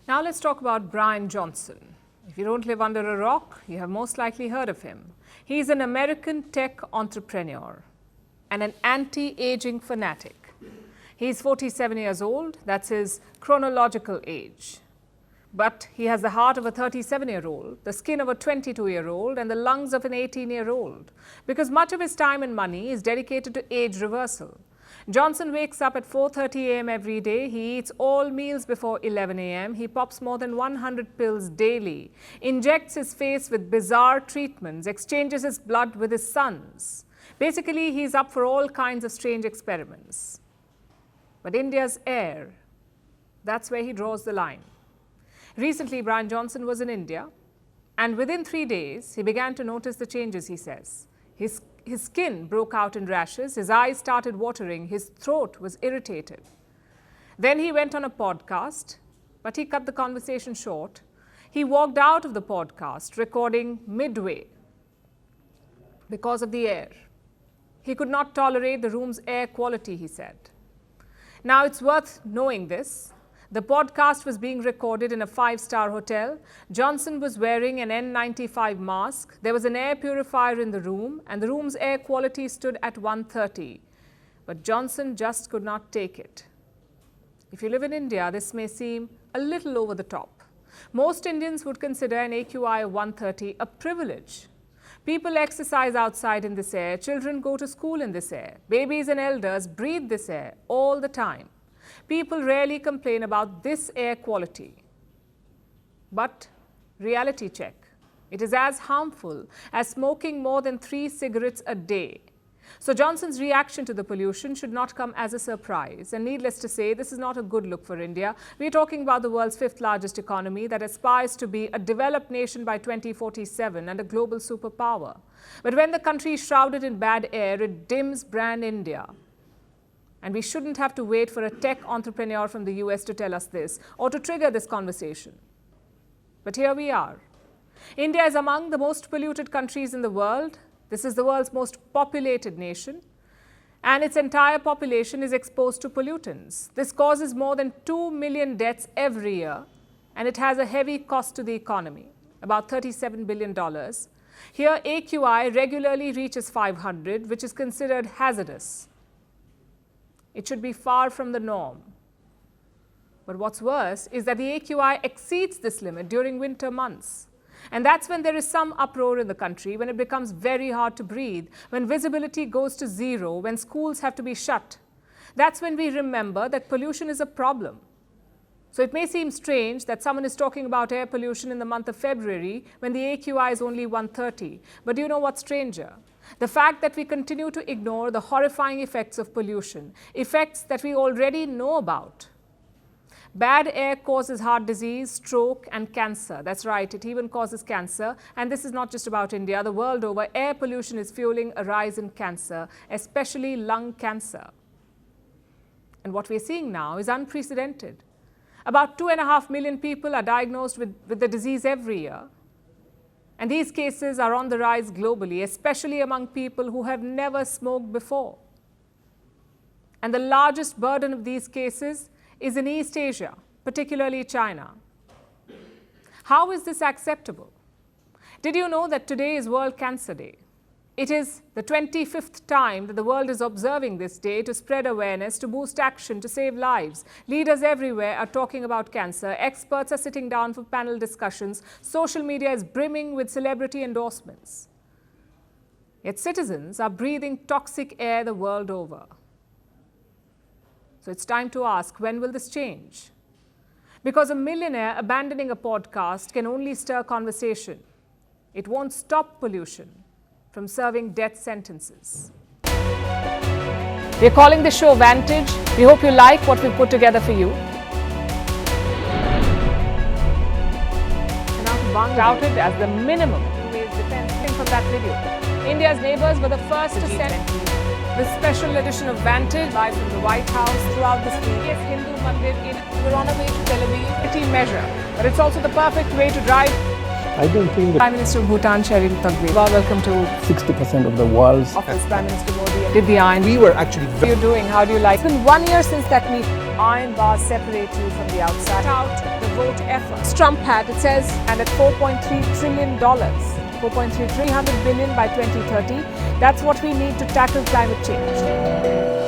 Now let's talk about Bryan Johnson. If you don't live under a rock, you have most likely heard of him. He's an American tech entrepreneur and an anti-aging fanatic. He's 47 years old, that's his chronological age. But he has the heart of a 37-year-old, the skin of a 22-year-old, and the lungs of an 18-year-old, because much of his time and money is dedicated to age reversal. Johnson wakes up at 4:30 a.m. every day. He eats all meals before 11 a.m. He pops more than 100 pills daily, injects his face with bizarre treatments, exchanges his blood with his sons. Basically, he's up for all kinds of strange experiments. But India's heir, that's where he draws the line. Recently, Bryan Johnson was in India, and within 3 days, he began to notice the changes, he says. His skin broke out in rashes, his eyes started watering, his throat was irritated. Then he went on a podcast, but he cut the conversation short. He walked out of the podcast, recording midway because of the air. He could not tolerate the room's air quality, he said. Now, it's worth knowing this. The podcast was being recorded in a 5-star hotel. Johnson was wearing an N95 mask. There was an air purifier in the room, and the room's air quality stood at 130. But Johnson just could not take it. If you live in India, this may seem a little over the top. Most Indians would consider an AQI of 130 a privilege. People exercise outside in this air. Children go to school in this air. Babies and elders breathe this air all the time. People rarely complain about this air quality. But reality check. It is as harmful as smoking more than 3 cigarettes a day. So Johnson's reaction to the pollution should not come as a surprise. And needless to say, this is not a good look for India. We are talking about the world's 5th largest economy that aspires to be a developed nation by 2047 and a global superpower. But when the country is shrouded in bad air, it dims brand India. And we shouldn't have to wait for a tech entrepreneur from the US to tell us this or to trigger this conversation. But here we are. India is among the most polluted countries in the world. This is the world's most populated nation, and its entire population is exposed to pollutants. This causes more than 2 million deaths every year, and it has a heavy cost to the economy, about $37 billion. Here, AQI regularly reaches 500, which is considered hazardous. It should be far from the norm. But what's worse is that the AQI exceeds this limit during winter months. And that's when there is some uproar in the country, when it becomes very hard to breathe, when visibility goes to zero, when schools have to be shut. That's when we remember that pollution is a problem. So it may seem strange that someone is talking about air pollution in the month of February when the AQI is only 130. But do you know what's stranger? The fact that we continue to ignore the horrifying effects of pollution, effects that we already know about. Bad air causes heart disease, stroke, and cancer. That's right, it even causes cancer. And this is not just about India. The world over, air pollution is fueling a rise in cancer, especially lung cancer. And what we're seeing now is unprecedented. About 2.5 million people are diagnosed with the disease every year. And these cases are on the rise globally, especially among people who have never smoked before. And the largest burden of these cases is in East Asia, particularly China. How is this acceptable? Did you know that today is World Cancer Day? It is the 25th time that the world is observing this day to spread awareness, to boost action, to save lives. Leaders everywhere are talking about cancer. Experts are sitting down for panel discussions. Social media is brimming with celebrity endorsements. Yet citizens are breathing toxic air the world over. So it's time to ask, when will this change? Because a millionaire abandoning a podcast can only stir conversation. It won't stop pollution from serving death sentences. We're calling the show Vantage. We hope you like what we've put together for you. Touted as the minimum defense from that video. India's neighbors were the first to send this special edition of Vantage live from the White House throughout the biggest Hindu mandir in. We're on our way to Tel Aviv. Measure, but it's also the perfect way to drive. I don't think that Prime Minister of Bhutan, Sherin Tagwe. Welcome to 60% of the world's office. Prime Minister Modi did the iron. we were actually What are you doing? How do you like it? It's been 1 year since that meeting. iron bars separate you from the outside. Out the vote efforts. Trump had, it says, and at $4.3 trillion, 300 billion by 2030. That's what we need to tackle climate change.